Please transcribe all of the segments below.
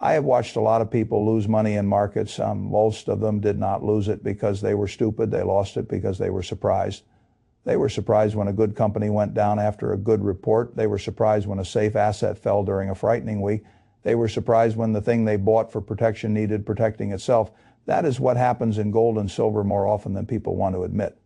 I have watched a lot of people lose money in markets. Most of them did not lose it because they were stupid. They lost it because they were surprised. They were surprised when a good company went down after a good report. They were surprised when a safe asset fell during a frightening week. They were surprised when the thing they bought for protection needed protecting itself. That is what happens in gold and silver more often than people want to admit.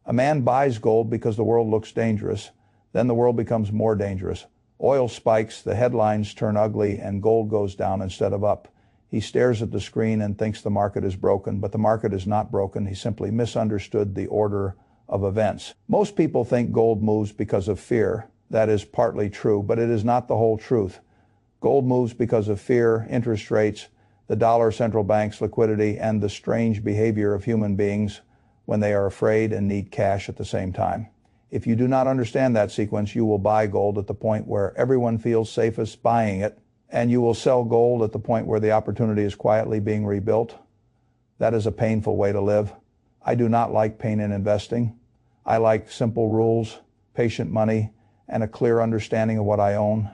A man buys gold because the world looks dangerous. Then the world becomes more dangerous. Oil spikes, the headlines turn ugly, and gold goes down instead of up. He stares at the screen and thinks the market is broken, but the market is not broken. He simply misunderstood the order of events. Most people think gold moves because of fear. That is partly true, but it is not the whole truth. Gold moves because of fear, interest rates, the dollar, central banks, liquidity, and the strange behavior of human beings when they are afraid and need cash at the same time. If you do not understand that sequence, you will buy gold at the point where everyone feels safest buying it, and you will sell gold at the point where the opportunity is quietly being rebuilt. That is a painful way to live. I do not like pain in investing. I like simple rules, patient money, and a clear understanding of what I own.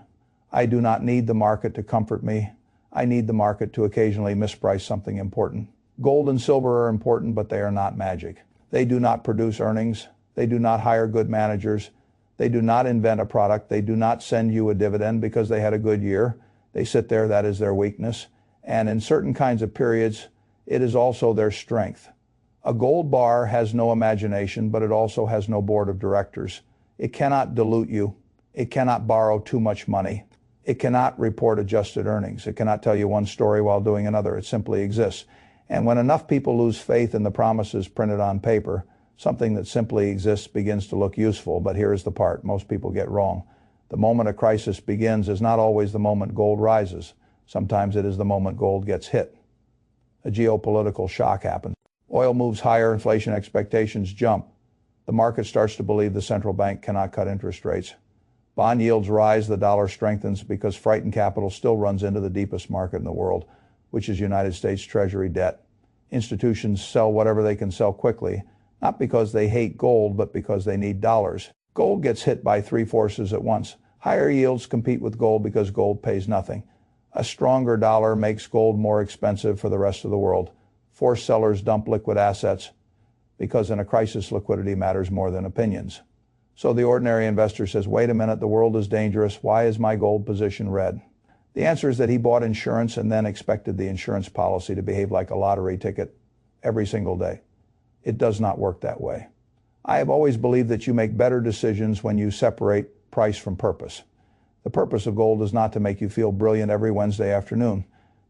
I do not need the market to comfort me. I need the market to occasionally misprice something important. Gold and silver are important, but they are not magic. They do not produce earnings. They do not hire good managers. They do not invent a product. They do not send you a dividend because they had a good year. They sit there, that is their weakness. And in certain kinds of periods, it is also their strength. A gold bar has no imagination, but it also has no board of directors. It cannot dilute you. It cannot borrow too much money. It cannot report adjusted earnings. It cannot tell you one story while doing another. It simply exists. And when enough people lose faith in the promises printed on paper, something that simply exists begins to look useful. But here is the part most people get wrong. The moment a crisis begins is not always the moment gold rises. Sometimes it is the moment gold gets hit. A geopolitical shock happens. Oil moves higher, inflation expectations jump. The market starts to believe the central bank cannot cut interest rates. Bond yields rise, the dollar strengthens because frightened capital still runs into the deepest market in the world, which is United States Treasury debt. Institutions sell whatever they can sell quickly, not because they hate gold, but because they need dollars. Gold gets hit by three forces at once. Higher yields compete with gold because gold pays nothing. A stronger dollar makes gold more expensive for the rest of the world. Forced sellers dump liquid assets because in a crisis, liquidity matters more than opinions. So the ordinary investor says, wait a minute, the world is dangerous. Why is my gold position red? The answer is that he bought insurance and then expected the insurance policy to behave like a lottery ticket every single day. It does not work that way. I have always believed that you make better decisions when you separate price from purpose. The purpose of gold is not to make you feel brilliant every Wednesday afternoon.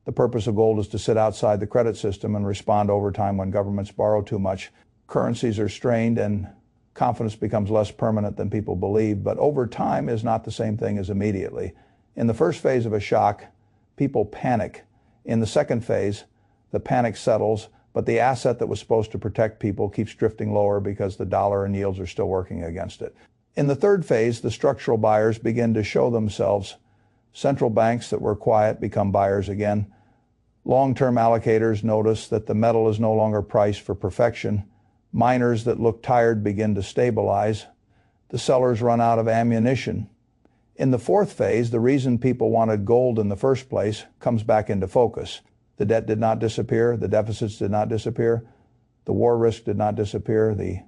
The purpose of gold is to sit outside the credit system and respond over time when governments borrow too much. Currencies are strained and confidence becomes less permanent than people believe, but over time is not the same thing as immediately. In the first phase of a shock, people panic. In the second phase, the panic settles, but the asset that was supposed to protect people keeps drifting lower because the dollar and yields are still working against it. In the third phase, the structural buyers begin to show themselves. Central banks that were quiet become buyers again. Long-term allocators notice that the metal is no longer priced for perfection. Miners that look tired begin to stabilize. The sellers run out of ammunition. In the fourth phase, the reason people wanted gold in the first place comes back into focus. The debt did not disappear. The deficits did not disappear. The war risk did not disappear. The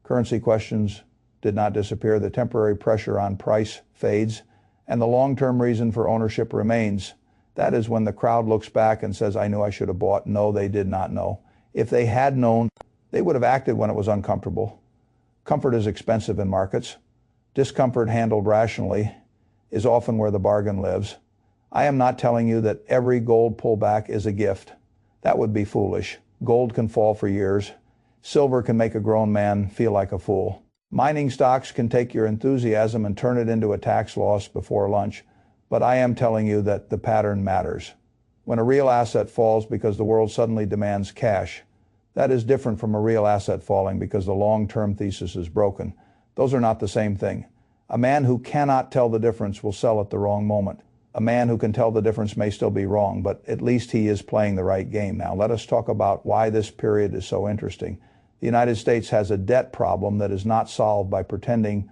currency questions did not disappear. The temporary pressure on price fades. And the long-term reason for ownership remains. That is when the crowd looks back and says, I knew I should have bought. No, they did not know. If they had known, they would have acted when it was uncomfortable. Comfort is expensive in markets. Discomfort handled rationally is often where the bargain lives. I am not telling you that every gold pullback is a gift. That would be foolish. Gold can fall for years. Silver can make a grown man feel like a fool. Mining stocks can take your enthusiasm and turn it into a tax loss before lunch. But I am telling you that the pattern matters. When a real asset falls because the world suddenly demands cash, that is different from a real asset falling because the long-term thesis is broken. Those are not the same thing. A man who cannot tell the difference will sell at the wrong moment. A man who can tell the difference may still be wrong, but at least he is playing the right game. Now, let us talk about why this period is so interesting. The United States has a debt problem that is not solved by pretending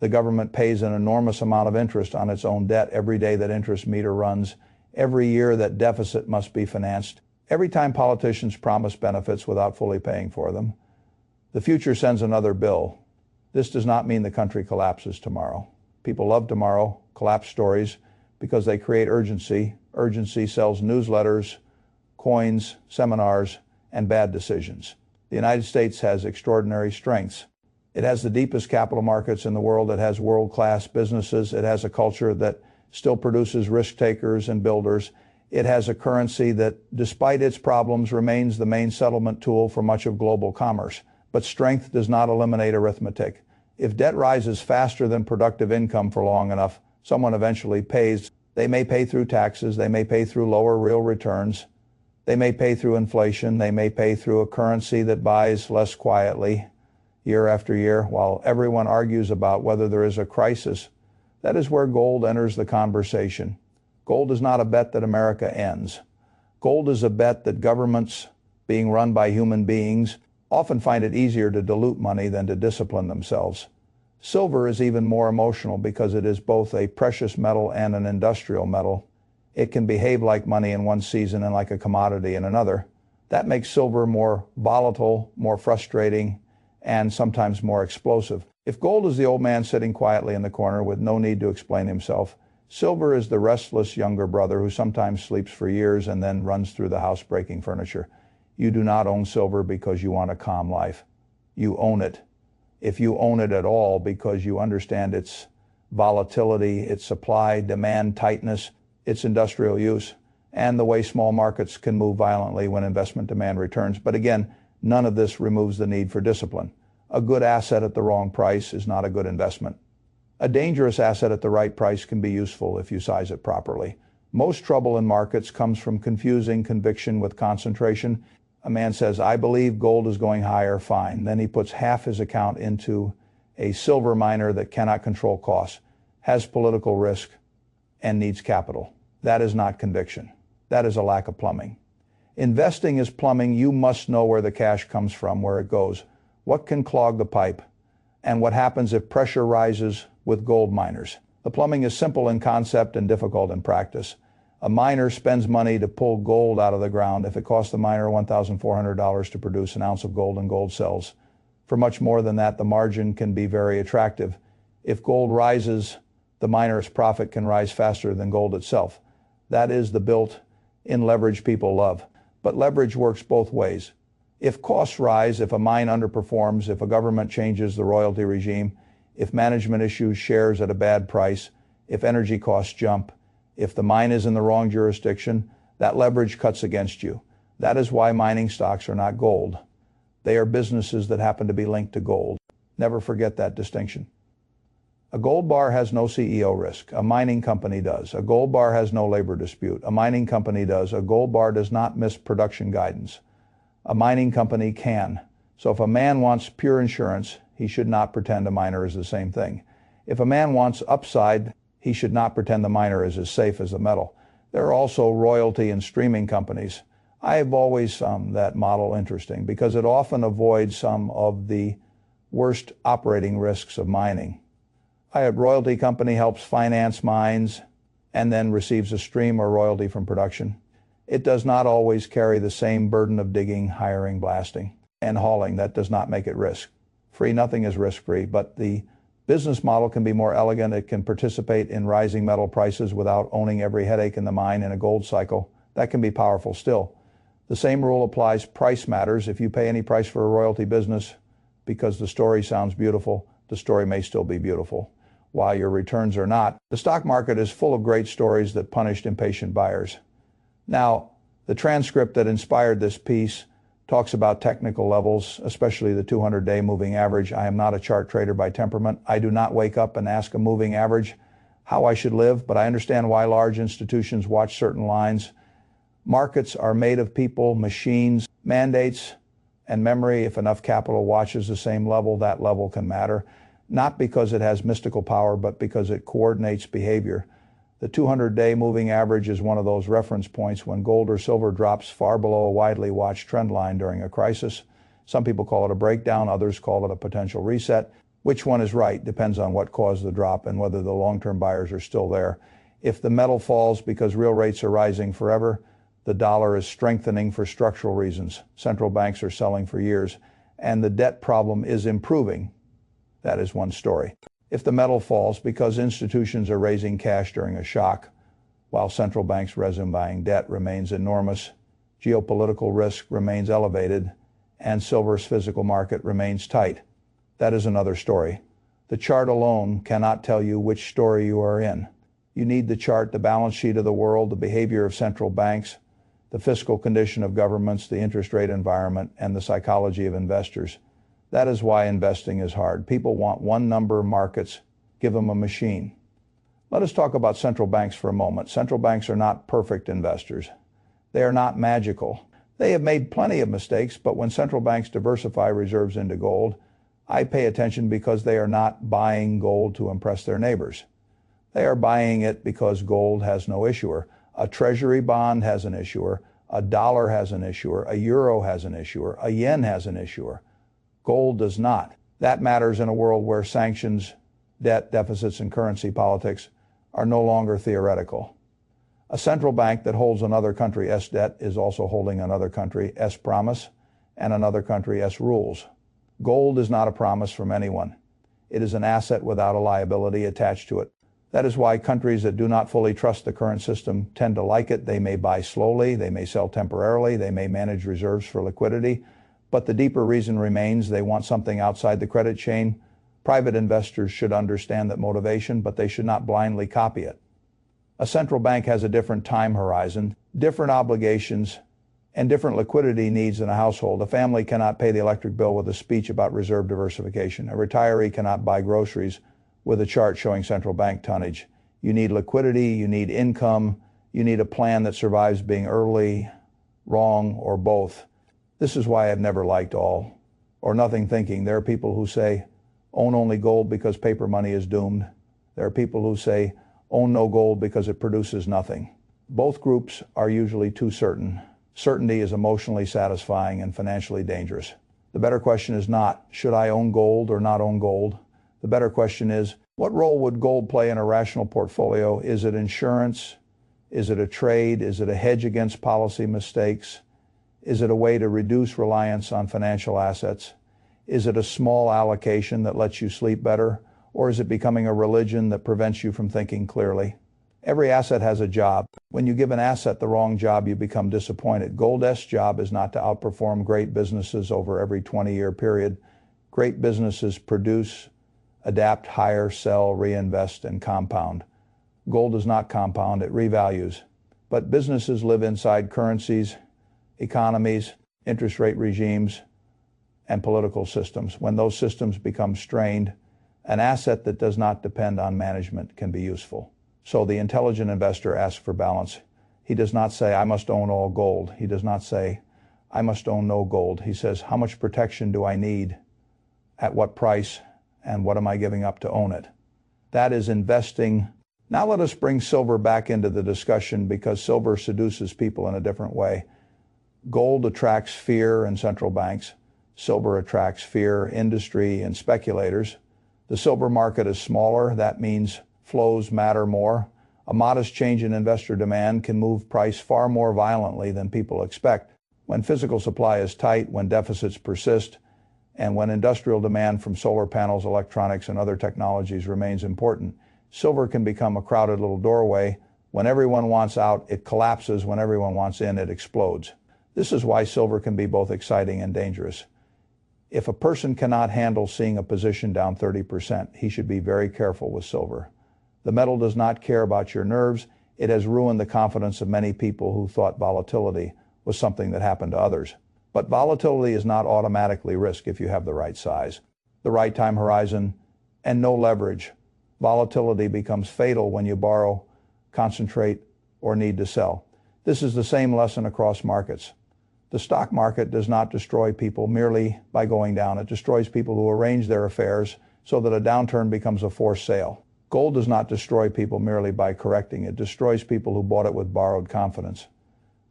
the government pays an enormous amount of interest on its own debt every day that interest meter runs, every year that deficit must be financed, every time politicians promise benefits without fully paying for them, the future sends another bill. This does not mean the country collapses tomorrow. People love tomorrow, collapse stories, because they create urgency. Urgency sells newsletters, coins, seminars, and bad decisions. The United States has extraordinary strengths. It has the deepest capital markets in the world. It has world-class businesses. It has a culture that still produces risk takers and builders. It has a currency that, despite its problems, remains the main settlement tool for much of global commerce. But strength does not eliminate arithmetic. If debt rises faster than productive income for long enough, someone eventually pays. They may pay through taxes. They may pay through lower real returns. They may pay through inflation. They may pay through a currency that buys less quietly year after year, while everyone argues about whether there is a crisis. That is where gold enters the conversation. Gold is not a bet that America ends. Gold is a bet that governments, being run by human beings, often find it easier to dilute money than to discipline themselves. Silver is even more emotional because it is both a precious metal and an industrial metal. It can behave like money in one season and like a commodity in another. That makes silver more volatile, more frustrating, and sometimes more explosive. If gold is the old man sitting quietly in the corner with no need to explain himself, silver is the restless younger brother who sometimes sleeps for years and then runs through the house breaking furniture. You do not own silver because you want a calm life. You own it. If you own it at all because you understand its volatility, its supply, demand tightness, its industrial use, and the way small markets can move violently when investment demand returns. But again, none of this removes the need for discipline. A good asset at the wrong price is not a good investment. A dangerous asset at the right price can be useful if you size it properly. Most trouble in markets comes from confusing conviction with concentration. A man says, I believe gold is going higher, fine. Then he puts half his account into a silver miner that cannot control costs, has political risk, and needs capital. That is not conviction. That is a lack of plumbing. Investing is plumbing. You must know where the cash comes from, where it goes, what can clog the pipe, and what happens if pressure rises with gold miners. The plumbing is simple in concept and difficult in practice. A miner spends money to pull gold out of the ground. If it costs the miner $1,400 to produce an ounce of gold and gold sells for much more than that, the margin can be very attractive. If gold rises, the miner's profit can rise faster than gold itself. That is the built-in leverage people love. But leverage works both ways. If costs rise, if a mine underperforms, if a government changes the royalty regime, if management issues shares at a bad price, if energy costs jump, if the mine is in the wrong jurisdiction, that leverage cuts against you. That is why mining stocks are not gold. They are businesses that happen to be linked to gold. Never forget that distinction. A gold bar has no CEO risk. A mining company does. A gold bar has no labor dispute. A mining company does. A gold bar does not miss production guidance. A mining company can. So if a man wants pure insurance, he should not pretend a miner is the same thing. If a man wants upside, he should not pretend the miner is as safe as the metal. There are also royalty and streaming companies. I have always found that model interesting because it often avoids some of the worst operating risks of mining. A royalty company helps finance mines and then receives a stream or royalty from production. It does not always carry the same burden of digging, hiring, blasting, and hauling. That does not make it risk-free. Nothing is risk-free, but the business model can be more elegant. It can participate in rising metal prices without owning every headache in the mine in a gold cycle. That can be powerful still. The same rule applies. Price matters. If you pay any price for a royalty business because the story sounds beautiful, the story may still be beautiful, while your returns are not. The stock market is full of great stories that punished impatient buyers. Now, the transcript that inspired this piece talks about technical levels, especially the 200-day moving average. I am not a chart trader by temperament. I do not wake up and ask a moving average how I should live, but I understand why large institutions watch certain lines. Markets are made of people, machines, mandates, and memory. If enough capital watches the same level, that level can matter, not because it has mystical power, but because it coordinates behavior. The 200-day moving average is one of those reference points when gold or silver drops far below a widely watched trend line during a crisis. Some people call it a breakdown, others call it a potential reset. Which one is right depends on what caused the drop and whether the long-term buyers are still there. If the metal falls because real rates are rising forever, the dollar is strengthening for structural reasons. Central banks are selling for years, and the debt problem is improving. That is one story. If the metal falls because institutions are raising cash during a shock, while central banks resume buying, debt remains enormous, geopolitical risk remains elevated, and silver's physical market remains tight. That is another story. The chart alone cannot tell you which story you are in. You need the chart, the balance sheet of the world, the behavior of central banks, the fiscal condition of governments, the interest rate environment, and the psychology of investors. That is why investing is hard. People want one number markets. Give them a machine. Let us talk about central banks for a moment. Central banks are not perfect investors. They are not magical. They have made plenty of mistakes, but when central banks diversify reserves into gold, I pay attention because they are not buying gold to impress their neighbors. They are buying it because gold has no issuer. A treasury bond has an issuer. A dollar has an issuer. A euro has an issuer. A yen has an issuer. Gold does not. That matters in a world where sanctions, debt, deficits, and currency politics are no longer theoretical. A central bank that holds another country's debt is also holding another country's promise and another country's rules. Gold is not a promise from anyone. It is an asset without a liability attached to it. That is why countries that do not fully trust the current system tend to like it. They may buy slowly, they may sell temporarily, they may manage reserves for liquidity, but the deeper reason remains they want something outside the credit chain. Private investors should understand that motivation, but they should not blindly copy it. A central bank has a different time horizon, different obligations, and different liquidity needs than a household. A family cannot pay the electric bill with a speech about reserve diversification. A retiree cannot buy groceries with a chart showing central bank tonnage. You need liquidity, you need income, you need a plan that survives being early, wrong, or both. This is why I've never liked all or nothing thinking. There are people who say, own only gold because paper money is doomed. There are people who say, own no gold because it produces nothing. Both groups are usually too certain. Certainty is emotionally satisfying and financially dangerous. The better question is not, should I own gold or not own gold? The better question is, what role would gold play in a rational portfolio? Is it insurance? Is it a trade? Is it a hedge against policy mistakes? Is it a way to reduce reliance on financial assets? Is it a small allocation that lets you sleep better? Or is it becoming a religion that prevents you from thinking clearly? Every asset has a job. When you give an asset the wrong job, you become disappointed. Gold's job is not to outperform great businesses over every 20-year period. Great businesses produce, adapt, hire, sell, reinvest, and compound. Gold does not compound, it revalues. But businesses live inside currencies, economies, interest rate regimes, and political systems. When those systems become strained, an asset that does not depend on management can be useful. So the intelligent investor asks for balance. He does not say, I must own all gold. He does not say, I must own no gold. He says, how much protection do I need? At what price? And what am I giving up to own it? That is investing. Now let us bring silver back into the discussion because silver seduces people in a different way. Gold attracts fear in central banks. Silver attracts fear, industry, and speculators. The silver market is smaller. That means flows matter more. A modest change in investor demand can move price far more violently than people expect. When physical supply is tight, when deficits persist, and when industrial demand from solar panels, electronics, and other technologies remains important, silver can become a crowded little doorway. When everyone wants out, it collapses. When everyone wants in, it explodes. This is why silver can be both exciting and dangerous. If a person cannot handle seeing a position down 30%, he should be very careful with silver. The metal does not care about your nerves. It has ruined the confidence of many people who thought volatility was something that happened to others. But volatility is not automatically risk if you have the right size, the right time horizon, and no leverage. Volatility becomes fatal when you borrow, concentrate, or need to sell. This is the same lesson across markets. The stock market does not destroy people merely by going down. It destroys people who arrange their affairs so that a downturn becomes a forced sale. Gold does not destroy people merely by correcting. It destroys people who bought it with borrowed confidence.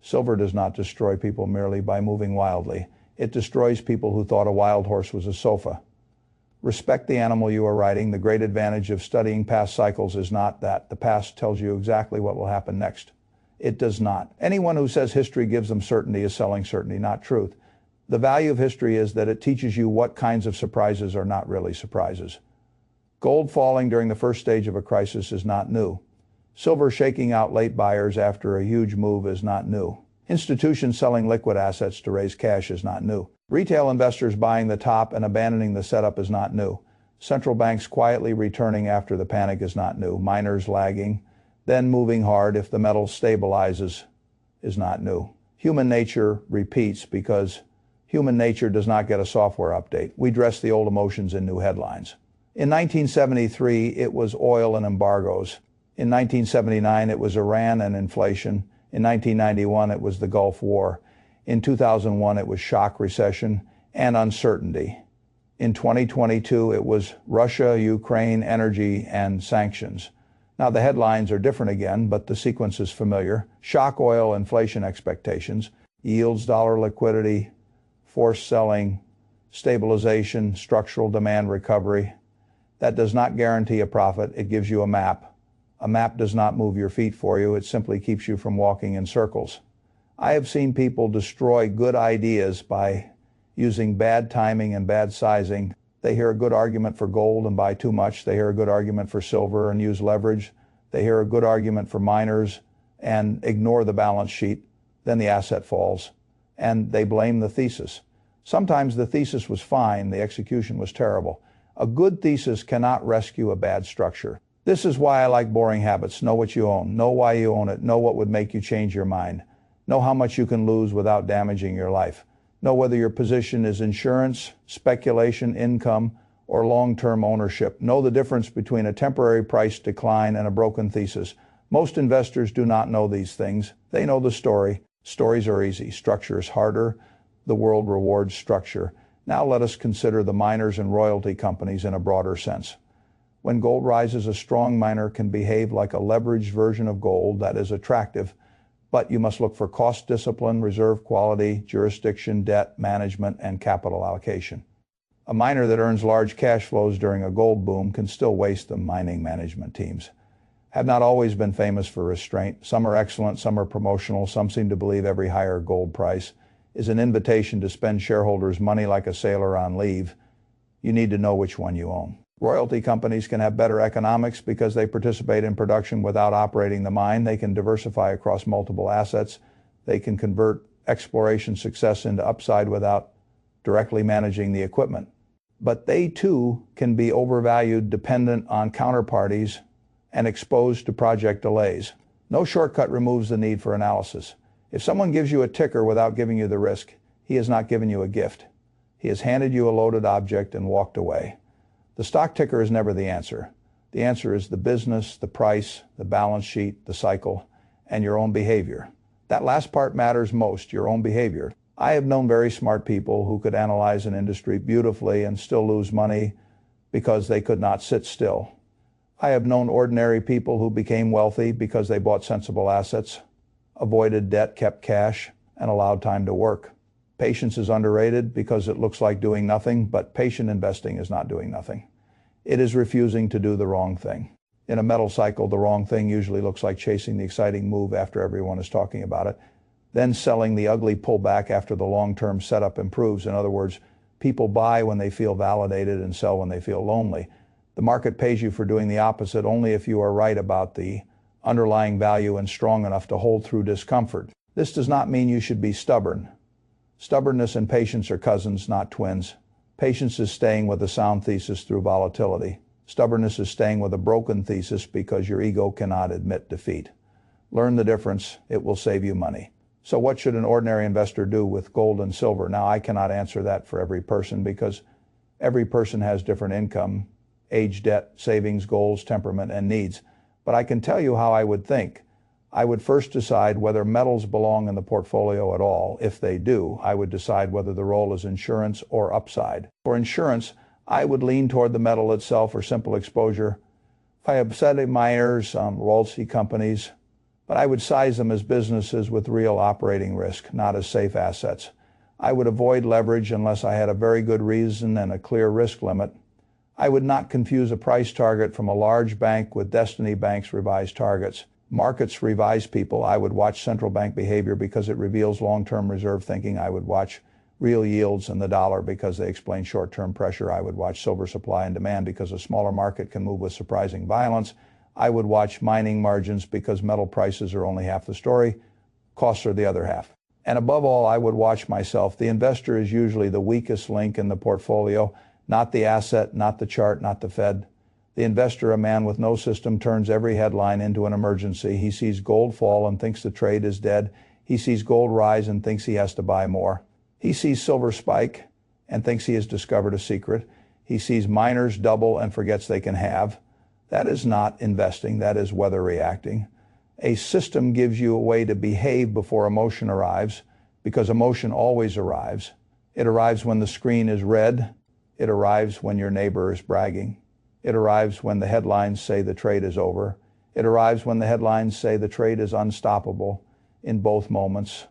Silver does not destroy people merely by moving wildly. It destroys people who thought a wild horse was a sofa. Respect the animal you are riding. The great advantage of studying past cycles is not that the past tells you exactly what will happen next. It does not. Anyone who says history gives them certainty is selling certainty, not truth. The value of history is that it teaches you what kinds of surprises are not really surprises. Gold falling during the first stage of a crisis is not new. Silver shaking out late buyers after a huge move is not new. Institutions selling liquid assets to raise cash is not new. Retail investors buying the top and abandoning the setup is not new. Central banks quietly returning after the panic is not new. Miners lagging, then moving hard if the metal stabilizes is not new. Human nature repeats because human nature does not get a software update. We dress the old emotions in new headlines. In 1973, it was oil and embargoes. In 1979, it was Iran and inflation. In 1991, it was the Gulf War. In 2001, it was shock, recession, and uncertainty. In 2022, it was Russia, Ukraine, energy, and sanctions. Now, the headlines are different again, but the sequence is familiar. Shock, oil, inflation expectations, yields, dollar liquidity, forced selling, stabilization, structural demand recovery. That does not guarantee a profit. It gives you a map. A map does not move your feet for you. It simply keeps you from walking in circles. I have seen people destroy good ideas by using bad timing and bad sizing. They hear a good argument for gold and buy too much. They hear a good argument for silver and use leverage. They hear a good argument for miners and ignore the balance sheet. Then the asset falls and they blame the thesis. Sometimes the thesis was fine, the execution was terrible. A good thesis cannot rescue a bad structure. This is why I like boring habits. Know what you own. Know why you own it. Know what would make you change your mind. Know how much you can lose without damaging your life. Know whether your position is insurance, speculation, income, or long-term ownership. Know the difference between a temporary price decline and a broken thesis. Most investors do not know these things. They know the story. Stories are easy. Structure is harder. The world rewards structure. Now let us consider the miners and royalty companies in a broader sense. When gold rises, a strong miner can behave like a leveraged version of gold that is attractive, but you must look for cost discipline, reserve quality, jurisdiction, debt management, and capital allocation. A miner that earns large cash flows during a gold boom can still waste them. Mining management teams have not always been famous for restraint. Some are excellent, some are promotional, some seem to believe every higher gold price is an invitation to spend shareholders' money like a sailor on leave. You need to know which one you own. Royalty companies can have better economics because they participate in production without operating the mine. They can diversify across multiple assets. They can convert exploration success into upside without directly managing the equipment. But they too can be overvalued, dependent on counterparties, and exposed to project delays. No shortcut removes the need for analysis. If someone gives you a ticker without giving you the risk, he has not given you a gift. He has handed you a loaded object and walked away. The stock ticker is never the answer. The answer is the business, the price, the balance sheet, the cycle, and your own behavior. That last part matters most, your own behavior. I have known very smart people who could analyze an industry beautifully and still lose money because they could not sit still. I have known ordinary people who became wealthy because they bought sensible assets, avoided debt, kept cash, and allowed time to work. Patience is underrated because it looks like doing nothing, but patient investing is not doing nothing. It is refusing to do the wrong thing. In a metal cycle, the wrong thing usually looks like chasing the exciting move after everyone is talking about it, then selling the ugly pullback after the long-term setup improves. In other words, people buy when they feel validated and sell when they feel lonely. The market pays you for doing the opposite only if you are right about the underlying value and strong enough to hold through discomfort. This does not mean you should be stubborn. Stubbornness and patience are cousins, not twins. Patience is staying with a sound thesis through volatility. Stubbornness is staying with a broken thesis because your ego cannot admit defeat. Learn the difference. It will save you money. So what should an ordinary investor do with gold and silver? Now, I cannot answer that for every person because every person has different income, age, debt, savings, goals, temperament, and needs. But I can tell you how I would think. I would first decide whether metals belong in the portfolio at all. If they do, I would decide whether the role is insurance or upside. For insurance, I would lean toward the metal itself or simple exposure. If I have said miners, royalty companies, but I would size them as businesses with real operating risk, not as safe assets. I would avoid leverage unless I had a very good reason and a clear risk limit. I would not confuse a price target from a large bank with Destiny Bank's revised targets. Markets revise people. I would watch central bank behavior because it reveals long-term reserve thinking. I would watch real yields in the dollar because they explain short-term pressure. I would watch silver supply and demand because a smaller market can move with surprising violence. I would watch mining margins because metal prices are only half the story. Costs are the other half. And above all, I would watch myself. The investor is usually the weakest link in the portfolio, not the asset, not the chart, not the Fed. The investor, a man with no system, turns every headline into an emergency. He sees gold fall and thinks the trade is dead. He sees gold rise and thinks he has to buy more. He sees silver spike and thinks he has discovered a secret. He sees miners double and forgets they can have. That is not investing. That is weather reacting. A system gives you a way to behave before emotion arrives, because emotion always arrives. It arrives when the screen is red. It arrives when your neighbor is bragging. It arrives when the headlines say the trade is over. It arrives when the headlines say the trade is unstoppable. In both moments,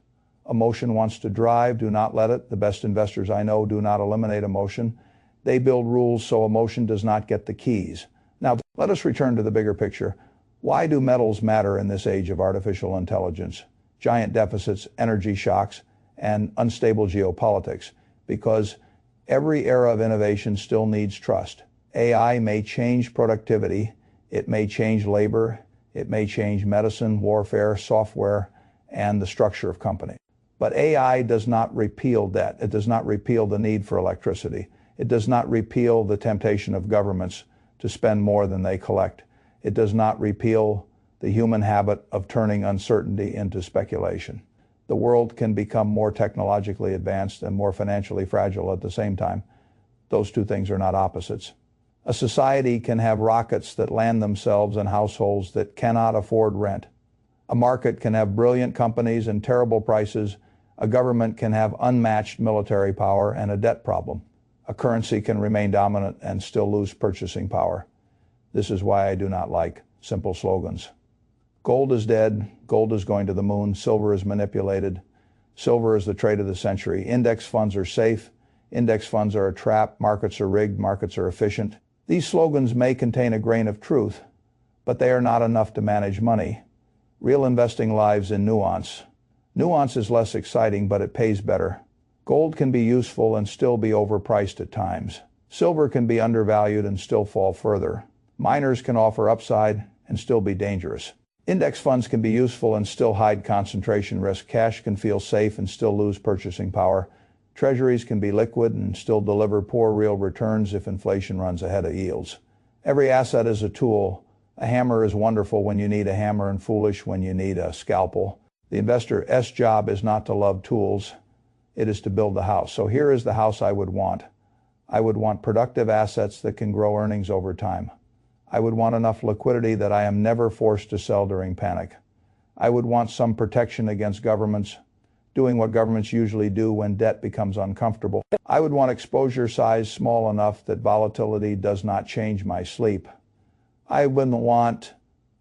emotion wants to drive. Do not let it. The best investors I know do not eliminate emotion. They build rules so emotion does not get the keys. Now, let us return to the bigger picture. Why do metals matter in this age of artificial intelligence, giant deficits, energy shocks, and unstable geopolitics? Because every era of innovation still needs trust. AI may change productivity, it may change labor, it may change medicine, warfare, software, and the structure of company. But AI does not repeal debt. It does not repeal the need for electricity. It does not repeal the temptation of governments to spend more than they collect. It does not repeal the human habit of turning uncertainty into speculation. The world can become more technologically advanced and more financially fragile at the same time. Those two things are not opposites. A society can have rockets that land themselves in households that cannot afford rent. A market can have brilliant companies and terrible prices. A government can have unmatched military power and a debt problem. A currency can remain dominant and still lose purchasing power. This is why I do not like simple slogans. Gold is dead. Gold is going to the moon. Silver is manipulated. Silver is the trade of the century. Index funds are safe. Index funds are a trap. Markets are rigged. Markets are efficient. These slogans may contain a grain of truth, but they are not enough to manage money. Real investing lives in nuance. Nuance is less exciting, but it pays better. Gold can be useful and still be overpriced at times. Silver can be undervalued and still fall further. Miners can offer upside and still be dangerous. Index funds can be useful and still hide concentration risk. Cash can feel safe and still lose purchasing power. Treasuries can be liquid and still deliver poor real returns if inflation runs ahead of yields. Every asset is a tool. A hammer is wonderful when you need a hammer and foolish when you need a scalpel. The investor's job is not to love tools. It is to build the house. So here is the house I would want. I would want productive assets that can grow earnings over time. I would want enough liquidity that I am never forced to sell during panic. I would want some protection against governments doing what governments usually do when debt becomes uncomfortable. I would want exposure size small enough that volatility does not change my sleep. I wouldn't want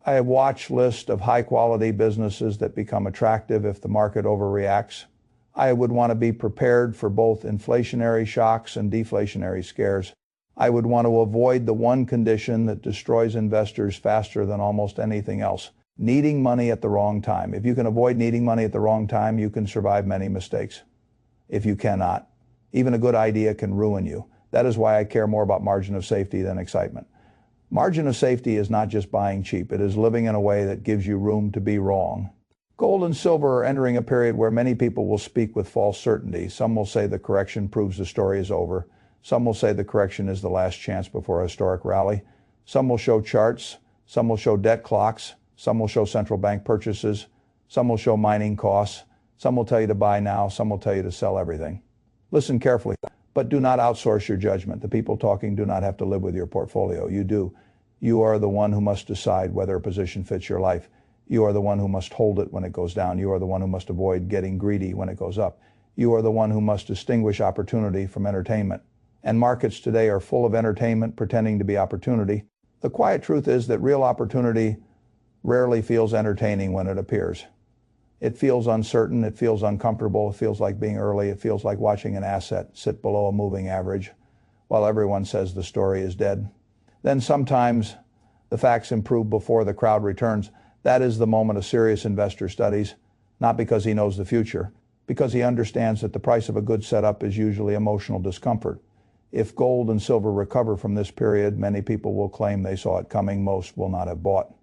a watch list of high-quality businesses that become attractive if the market overreacts. I would want to be prepared for both inflationary shocks and deflationary scares. I would want to avoid the one condition that destroys investors faster than almost anything else: needing money at the wrong time. If you can avoid needing money at the wrong time, you can survive many mistakes. If you cannot, even a good idea can ruin you. That is why I care more about margin of safety than excitement. Margin of safety is not just buying cheap. It is living in a way that gives you room to be wrong. Gold and silver are entering a period where many people will speak with false certainty. Some will say the correction proves the story is over. Some will say the correction is the last chance before a historic rally. Some will show charts. Some will show debt clocks. Some will show central bank purchases. Some will show mining costs. Some will tell you to buy now. Some will tell you to sell everything. Listen carefully, but do not outsource your judgment. The people talking do not have to live with your portfolio. You do. You are the one who must decide whether a position fits your life. You are the one who must hold it when it goes down. You are the one who must avoid getting greedy when it goes up. You are the one who must distinguish opportunity from entertainment. And markets today are full of entertainment pretending to be opportunity. The quiet truth is that real opportunity rarely feels entertaining when it appears. It feels uncertain, it feels uncomfortable, it feels like being early, it feels like watching an asset sit below a moving average. while everyone says the story is dead. Then sometimes the facts improve before the crowd returns. That is the moment a serious investor studies, not because he knows the future, because he understands that the price of a good setup is usually emotional discomfort. If gold and silver recover from this period, many people will claim they saw it coming. Most will not have bought.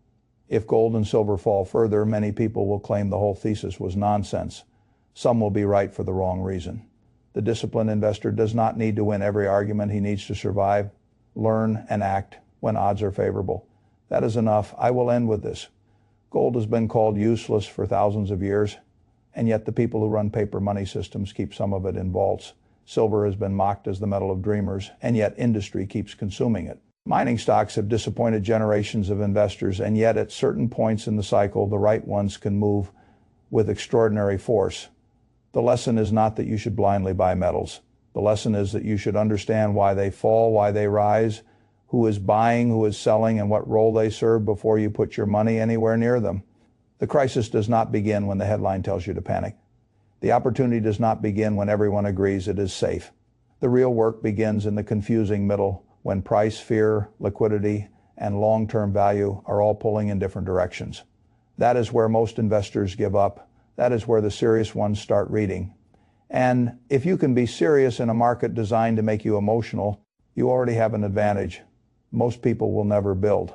If gold and silver fall further, many people will claim the whole thesis was nonsense. Some will be right for the wrong reason. The disciplined investor does not need to win every argument. He needs to survive, learn, and act when odds are favorable. That is enough. I will end with this. Gold has been called useless for thousands of years, and yet the people who run paper money systems keep some of it in vaults. Silver has been mocked as the metal of dreamers, and yet industry keeps consuming it. Mining stocks have disappointed generations of investors, and yet at certain points in the cycle, the right ones can move with extraordinary force. The lesson is not that you should blindly buy metals. The lesson is that you should understand why they fall, why they rise, who is buying, who is selling, and what role they serve before you put your money anywhere near them. The crisis does not begin when the headline tells you to panic. The opportunity does not begin when everyone agrees it is safe. The real work begins in the confusing middle, when price, fear, liquidity, and long-term value are all pulling in different directions. That is where most investors give up. That is where the serious ones start reading. And if you can be serious in a market designed to make you emotional, you already have an advantage. Most people will never build.